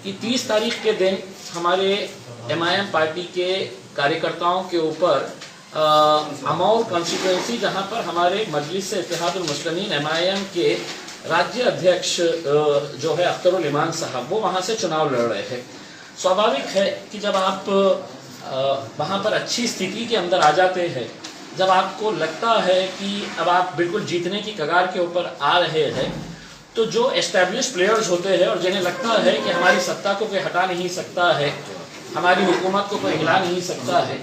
कि 30 तारीख के दिन हमारे MIM पार्टी के कार्यकर्ताओं के ऊपर अमौर कॉन्स्टिट्यूंसी, जहां पर हमारे मजलिस इत्तेहादुल मुस्लिमीन MIM के राज्य अध्यक्ष जो है अख्तरुल ईमान साहब, वो वहां से चुनाव लड़ रहे हैं। स्वाभाविक है कि जब आप वहां पर अच्छी स्थिति के अंदर आ जाते हैं, जब आपको लगता है कि अब आप बिल्कुल जीतने की कगार के ऊपर आ रहे हैं, तो जो एस्टैब्लिश प्लेयर्स होते हैं और जिन्हें लगता है कि हमारी सत्ता को कोई हटा नहीं सकता है, हमारी हुकूमत को कोई हिला नहीं सकता है,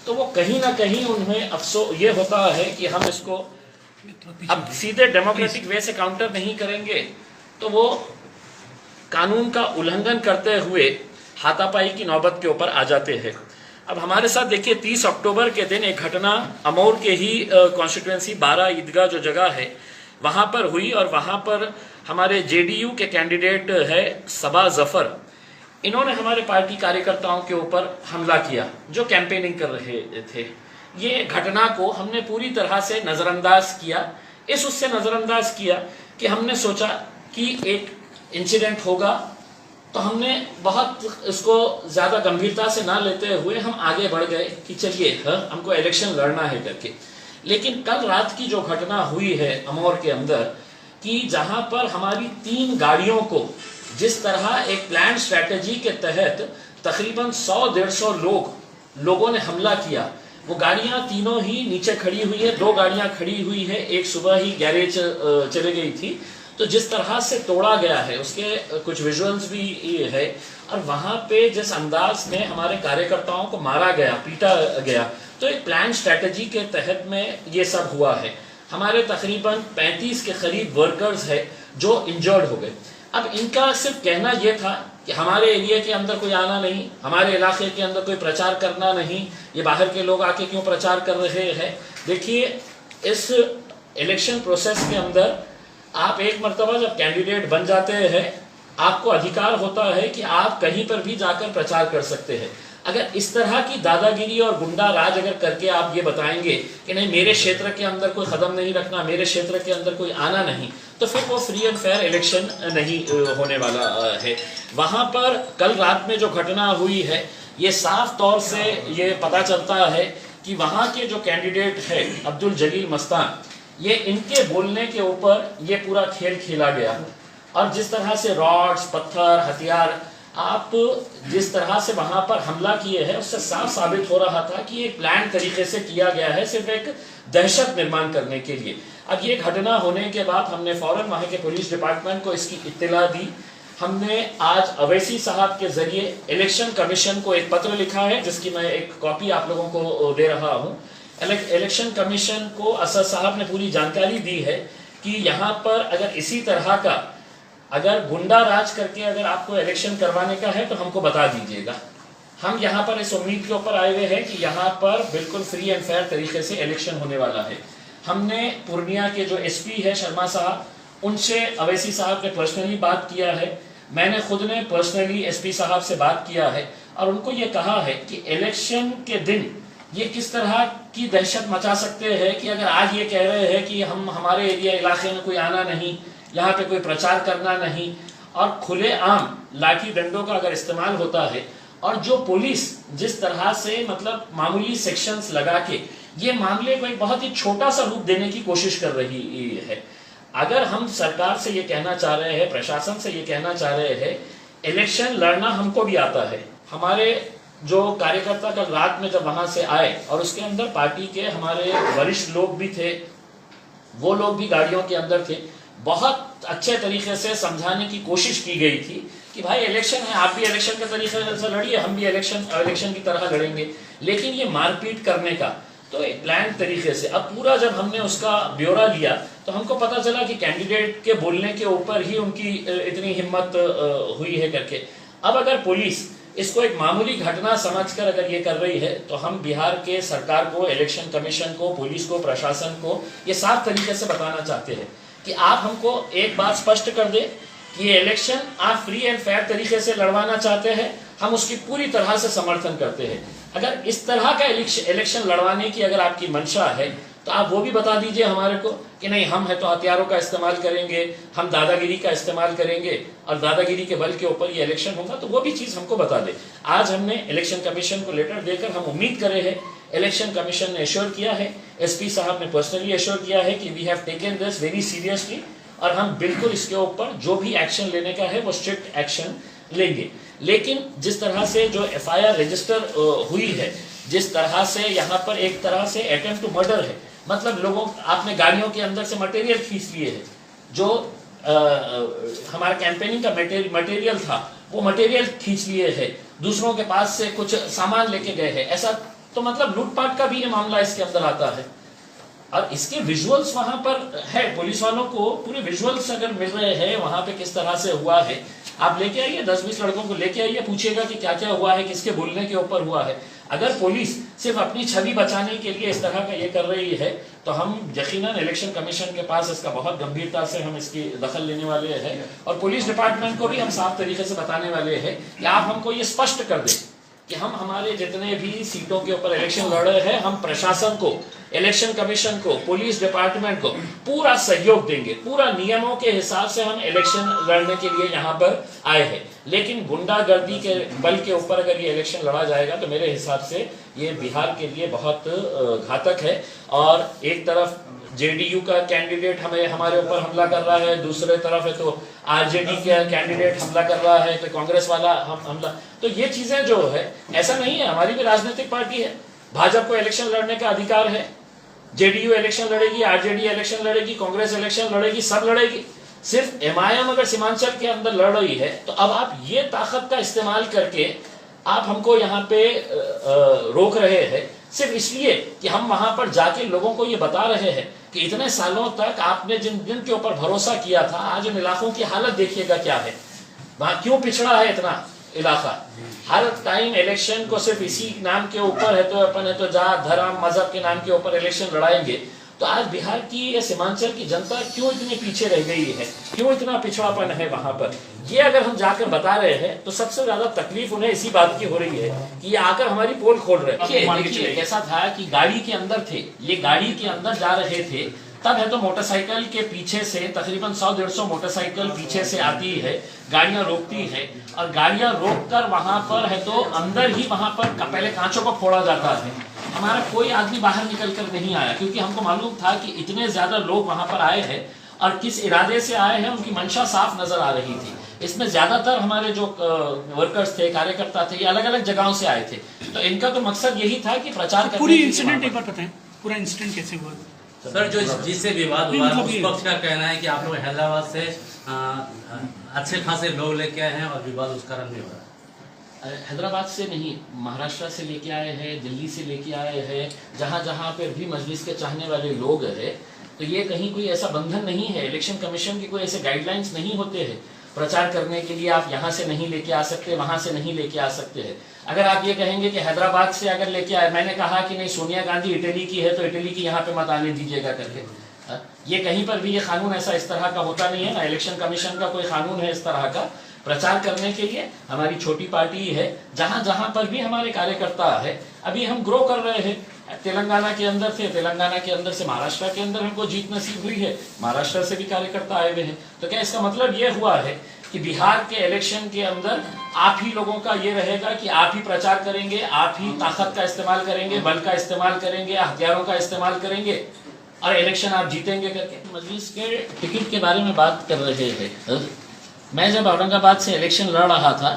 तो वो कहीं ना कहीं उन्हें अफसोस ये होता है कि हम इसको अब सीधे डेमोक्रेटिक वे से काउंटर नहीं करेंगे, तो वो कानून का उल्लंघन करते हुए हाथापाई की नौबत के ऊपर आ जाते हैं। अब हमारे साथ देखिए 30 अक्टूबर के दिन एक घटना अमौर के ही कॉन्स्टिट्यूंसी 12 ईदगाह जो जगह है वहाँ पर हुई, और वहाँ पर हमारे JDU के कैंडिडेट है सबा जफर, इन्होंने हमारे पार्टी कार्यकर्ताओं के ऊपर हमला किया जो कैंपेनिंग कर रहे थे। ये घटना को हमने पूरी तरह से नज़रअंदाज किया। उससे नज़रअंदाज किया कि हमने सोचा कि एक इंसिडेंट होगा, तो हमने बहुत इसको ज़्यादा गंभीरता से ना लेते हुए हम आगे बढ़ गए कि चलिए हमको इलेक्शन लड़ना है करके। लेकिन कल रात की जो घटना हुई है अमौर के अंदर, कि जहां पर हमारी 3 गाड़ियों को जिस तरह एक प्लान स्ट्रैटेजी के तहत तकरीबन 100-150 लोगों ने हमला किया, वो गाड़ियां तीनों ही नीचे खड़ी हुई है, 2 गाड़ियां खड़ी हुई है, एक सुबह ही गैरेज चले गई थी। तो जिस तरह से तोड़ा गया है उसके कुछ विजुअल्स भी है, और वहां पे जिस अंदाज में हमारे कार्यकर्ताओं को मारा गया, पीटा गया, तो एक प्लान स्ट्रैटेजी के तहत में ये सब हुआ है। हमारे तकरीबन 35 के करीब वर्कर्स है जो इंजर्ड हो गए। अब इनका सिर्फ कहना यह था कि हमारे एरिया के अंदर कोई आना नहीं, हमारे इलाके के अंदर कोई प्रचार करना नहीं, ये बाहर के लोग आके क्यों प्रचार कर रहे हैं। देखिए, इस इलेक्शन प्रोसेस के अंदर आप एक मर्तबा जब कैंडिडेट बन जाते हैं, आपको अधिकार होता है कि आप कहीं पर भी जाकर प्रचार कर सकते हैं। अगर इस तरह की दादागिरी और गुंडा राज अगर करके आप ये बताएंगे कि नहीं मेरे क्षेत्र के अंदर कोई कदम नहीं रखना, मेरे क्षेत्र के अंदर कोई आना नहीं, तो फिर वो फ्री एंड फेयर इलेक्शन नहीं होने वाला है। वहां पर कल रात में जो घटना हुई है, ये साफ तौर से ये पता चलता है कि वहां के जो कैंडिडेट है अब्दुल जलील मस्तान, ये इनके बोलने के ऊपर ये पूरा खेल खेला गया, और जिस तरह से रॉड्स, पत्थर, हथियार आप जिस तरह से वहां पर हमला किए हैं, उससे साफ साबित हो रहा था कि एक प्लान तरीके से किया गया है, सिर्फ एक दहशत निर्माण करने के लिए। अब ये घटना होने के बाद हमने फौरन वहां के पुलिस डिपार्टमेंट को इसकी इत्तला दी। हमने आज अवैसी साहब के जरिए इलेक्शन कमीशन को एक पत्र लिखा है, जिसकी मैं एक कॉपी आप लोगों को दे रहा हूँ। इलेक्शन कमीशन को असद साहब ने पूरी जानकारी दी है कि यहाँ पर अगर इसी तरह का अगर गुंडा राज करके अगर आपको इलेक्शन करवाने का है तो हमको बता दीजिएगा। हम यहाँ पर इस उम्मीद के ऊपर आए हुए हैं कि यहाँ पर बिल्कुल फ्री एंड फेयर तरीके से इलेक्शन होने वाला है। हमने पूर्णिया के जो SP है शर्मा साहब, उनसे अवैसी साहब ने पर्सनली बात किया है। मैंने खुद ने पर्सनली SP साहब से बात किया है और उनको ये कहा है कि इलेक्शन के दिन ये किस तरह की दहशत मचा सकते हैं कि अगर आज ये कह रहे हैं कि हम हमारे एरिया इलाके में कोई आना नहीं, यहाँ पे कोई प्रचार करना नहीं, और खुलेआम लाठी डंडों का अगर इस्तेमाल होता है, और जो पुलिस जिस तरह से मतलब मामूली सेक्शंस लगा के ये मामले को एक बहुत ही छोटा सा रूप देने की कोशिश कर रही है। अगर हम सरकार से ये कहना चाह रहे हैं, प्रशासन से ये कहना चाह रहे हैं, इलेक्शन लड़ना हमको भी आता है। हमारे जो कार्यकर्ता कल रात में जब वहां से आए और उसके अंदर पार्टी के हमारे वरिष्ठ लोग भी थे, वो लोग भी गाड़ियों के अंदर थे, बहुत अच्छे तरीके से समझाने की कोशिश की गई थी कि भाई इलेक्शन है, आप भी इलेक्शन के तरीके से लड़िए, हम भी इलेक्शन की तरह लड़ेंगे। लेकिन ये मारपीट करने का तो एक प्लान तरीके से, अब पूरा जब हमने उसका ब्यौरा लिया तो हमको पता चला कि कैंडिडेट के बोलने के ऊपर ही उनकी इतनी हिम्मत हुई है करके। अब अगर पुलिस इसको एक मामूली घटना समझकर अगर ये कर रही है, तो हम बिहार के सरकार को, इलेक्शन कमीशन को, पुलिस को, प्रशासन को ये साफ तरीके से बताना चाहते हैं कि आप हमको एक बात स्पष्ट कर दे कि ये इलेक्शन आप फ्री एंड फेयर तरीके से लड़वाना चाहते हैं, हम उसकी पूरी तरह से समर्थन करते हैं। अगर इस तरह का इलेक्शन लड़वाने की अगर आपकी मंशा है तो आप वो भी बता दीजिए हमारे को कि नहीं हम है तो हथियारों का इस्तेमाल करेंगे, हम दादागिरी का इस्तेमाल करेंगे और दादागिरी के बल के ऊपर ये इलेक्शन होगा, तो वो भी चीज़ हमको बता दे। आज हमने इलेक्शन कमीशन को लेटर देकर हम उम्मीद करे हैं, इलेक्शन कमीशन ने एश्योर किया है, एसपी साहब ने पर्सनली एश्योर किया है कि we have taken this very seriously और हम बिल्कुल इसके ऊपर जो भी एक्शन लेने का है वो स्ट्रिक्ट एक्शन लेंगे। लेकिन जिस तरह से जो एफआईआर रजिस्टर हुई है, जिस तरह से यहाँ पर एक तरह से अटेम्प्ट टू मर्डर है, मतलब लोगों आपने गाड़ियों के अंदर से मटेरियल खींच लिए है, जो हमारा कैंपेनिंग का मटेरियल था वो मटेरियल खींच लिए है, दूसरों के पास से कुछ सामान लेके गए हैं, ऐसा तो मतलब लूटपाट का भी ये मामला इसके अंदर आता है। और इसके विजुअल्स वहां पर है, पुलिस वालों को पूरे विजुअल्स अगर मिल रहे हैं वहां पे किस तरह से हुआ है, आप लेके आइए 10-20 लड़कों को लेके आइए, पूछिएगा कि क्या क्या हुआ है, किसके बोलने के ऊपर हुआ है। अगर पुलिस सिर्फ अपनी छवि बचाने के लिए इस तरह का ये कर रही है तो हम यकीनन इलेक्शन कमीशन के पास इसका बहुत गंभीरता से हम इसकी दखल लेने वाले हैं और पुलिस डिपार्टमेंट को भी हम साफ तरीके से बताने वाले हैं कि आप हमको ये स्पष्ट कर दें कि हम हमारे जितने भी सीटों के ऊपर इलेक्शन लड़ रहे हैं, हम प्रशासन को, इलेक्शन कमीशन को, पुलिस डिपार्टमेंट को पूरा सहयोग देंगे, पूरा नियमों के हिसाब से हम इलेक्शन लड़ने के लिए यहाँ पर आए हैं। लेकिन गुंडागर्दी के बल के ऊपर अगर ये इलेक्शन लड़ा जाएगा तो मेरे हिसाब से ये बिहार के लिए बहुत घातक है। और एक तरफ जेडीयू का कैंडिडेट हमारे ऊपर हमला कर रहा है, दूसरे तरफ है तो आरजेडी का कैंडिडेट हमला कर रहा है, तो कांग्रेस वाला हमला, तो ये चीजें जो है ऐसा नहीं है, हमारी भी राजनीतिक पार्टी है, भाजपा को इलेक्शन लड़ने का अधिकार है, जेडीयू इलेक्शन लड़ेगी, आरजेडी इलेक्शन लड़ेगी, कांग्रेस इलेक्शन लड़ेगी, सब लड़ेगी। सिर्फ एमआईएम अगर सीमांचल के अंदर लड़ रही है तो अब आप ये ताकत का इस्तेमाल करके आप हमको यहाँ पे रोक रहे हैं सिर्फ इसलिए कि हम वहां पर जाके लोगों को ये बता रहे हैं कि इतने सालों तक आपने जिन के ऊपर भरोसा किया था, आज इन इलाकों की हालत देखिएगा क्या है, वहां क्यों पिछड़ा है इतना इलाका। हर टाइम इलेक्शन को सिर्फ इसी नाम के ऊपर है तो अपन है तो जात धर्म मजहब के नाम के ऊपर इलेक्शन लड़ाएंगे, तो आज बिहार की या सीमांचल की जनता क्यों इतनी पीछे रह गई है, क्यों इतना पिछड़ापन है वहां पर, ये अगर हम जाकर बता रहे हैं तो सबसे ज्यादा तकलीफ उन्हें इसी बात की हो रही है कि ये आकर हमारी पोल खोल रहे हैं। देखिए कैसा था कि गाड़ी के अंदर थे, ये गाड़ी के अंदर जा रहे थे, तब है तो मोटरसाइकिल के पीछे से तकरीबन 100-150 मोटरसाइकिल पीछे से आती है, गाड़ियां रोकती है और गाड़ियां रोककर वहां पर है तो अंदर ही वहां पर पहले कांचों को फोड़ा जाता है। हमारा कोई आदमी बाहर निकल कर नहीं आया क्योंकि हमको मालूम था कि इतने ज्यादा लोग वहां पर आए हैं और किस इरादे से आए हैं, उनकी मंशा साफ नजर आ रही थी। इसमें ज्यादातर हमारे जो वर्कर्स थे, कार्यकर्ता थे, ये अलग अलग जगहों से आए थे, तो इनका तो मकसद यही था कि प्रचार करने। पूरी इंसिडेंट एक बार बताएं, पूरा इंसिडेंट कैसे हुआ? सर, जो जिससे विवाद हुआ उस पक्ष का कहना है कि आप लोग हैदराबाद से अच्छे खासे लोग लेके आए हैं और विवाद उस कारण भी हो रहा है। हैदराबाद से नहीं, महाराष्ट्र से लेके आए हैं, दिल्ली से लेके आए हैं, जहाँ जहाँ पर भी मजलिस के चाहने वाले लोग हैं, तो ये कहीं कोई ऐसा बंधन नहीं है, इलेक्शन कमीशन के कोई ऐसे गाइडलाइंस नहीं होते हैं प्रचार करने के लिए आप यहाँ से नहीं लेके आ सकते, वहां से नहीं लेके आ सकते हैं। अगर आप ये कहेंगे कि हैदराबाद से अगर लेके आए, मैंने कहा कि नहीं सोनिया गांधी इटली की है तो इटली की यहाँ पे मत आने दीजिएगा करके, ये कहीं पर भी ये कानून ऐसा इस तरह का होता नहीं है ना, इलेक्शन कमीशन का कोई कानून है इस तरह का। प्रचार करने के लिए हमारी छोटी पार्टी है, जहां जहां पर भी हमारे कार्यकर्ता है, अभी हम ग्रो कर रहे हैं। तेलंगाना के अंदर थे, तेलंगाना के अंदर से महाराष्ट्र के अंदर हमको जीत नसीब हुई है, महाराष्ट्र से भी कार्यकर्ता आए हुए हैं। तो क्या इसका मतलब ये हुआ है कि बिहार के इलेक्शन के अंदर आप ही लोगों का ये रहेगा कि आप ही प्रचार करेंगे, आप ही ताकत का इस्तेमाल करेंगे, बल का इस्तेमाल करेंगे, हथियारों का इस्तेमाल करेंगे और इलेक्शन आप जीतेंगे करके? मजलिस के टिकट के बारे में बात कर रहे हैं। मैं जब औरंगाबाद से इलेक्शन लड़ रहा था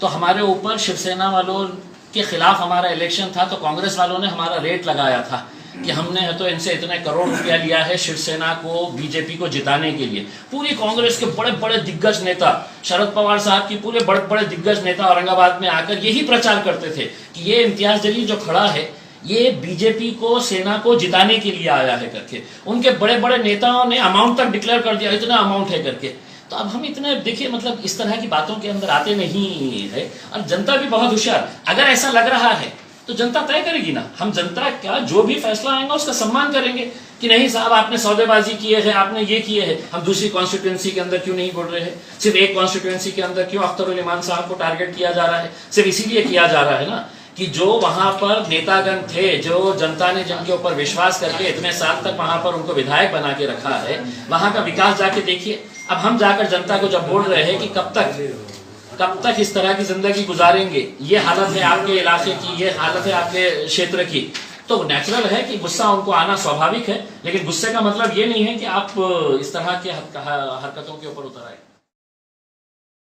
तो हमारे ऊपर शिवसेना वालों के खिलाफ हमारा इलेक्शन था, तो कांग्रेस वालों ने हमारा रेट लगाया था कि हमने है तो इनसे इतने करोड़ रुपया लिया है शिवसेना को, बीजेपी को जिताने के लिए। पूरी कांग्रेस के बड़े बड़े दिग्गज नेता, शरद पवार साहब की पूरे बड़े बड़े दिग्गज नेता औरंगाबाद में आकर यही प्रचार करते थे कि ये इम्तियाज जलील जो खड़ा है ये बीजेपी को, सेना को जिताने के लिए आया है करके। उनके बड़े बड़े नेताओं ने अमाउंट तक डिक्लेयर कर दिया, इतना अमाउंट है करके। तो अब हम इतने देखिए मतलब इस तरह की बातों के अंदर आते नहीं है और जनता भी बहुत होशियार। अगर ऐसा लग रहा है तो जनता तय करेगी ना, हम जनता का जो भी फैसला आएगा उसका सम्मान करेंगे कि नहीं साहब आपने सौदेबाजी किए है, आपने ये किए है। हम दूसरी कॉन्स्टिट्यूएंसी के अंदर क्यों नहीं बोल रहे हैं, सिर्फ एक कॉन्स्टिट्यूएंसी के अंदर क्यों अख्तरुल इमान साहब को टारगेट किया जा रहा है, सिर्फ इसीलिए किया जा रहा है ना कि जो वहां पर नेतागण थे, जो जनता ने जिनके ऊपर विश्वास करके इतने साल तक वहां पर उनको विधायक बना के रखा है, वहां का विकास जाके देखिए। अब हम जाकर जनता को जब बोल रहे हैं कि कब तक इस तरह की जिंदगी गुजारेंगे, ये हालत है आपके इलाके की, ये हालत है आपके क्षेत्र की, तो नेचुरल है कि गुस्सा उनको आना स्वाभाविक है। लेकिन गुस्से का मतलब ये नहीं है कि आप इस तरह की हरकतों के ऊपर उतर आए।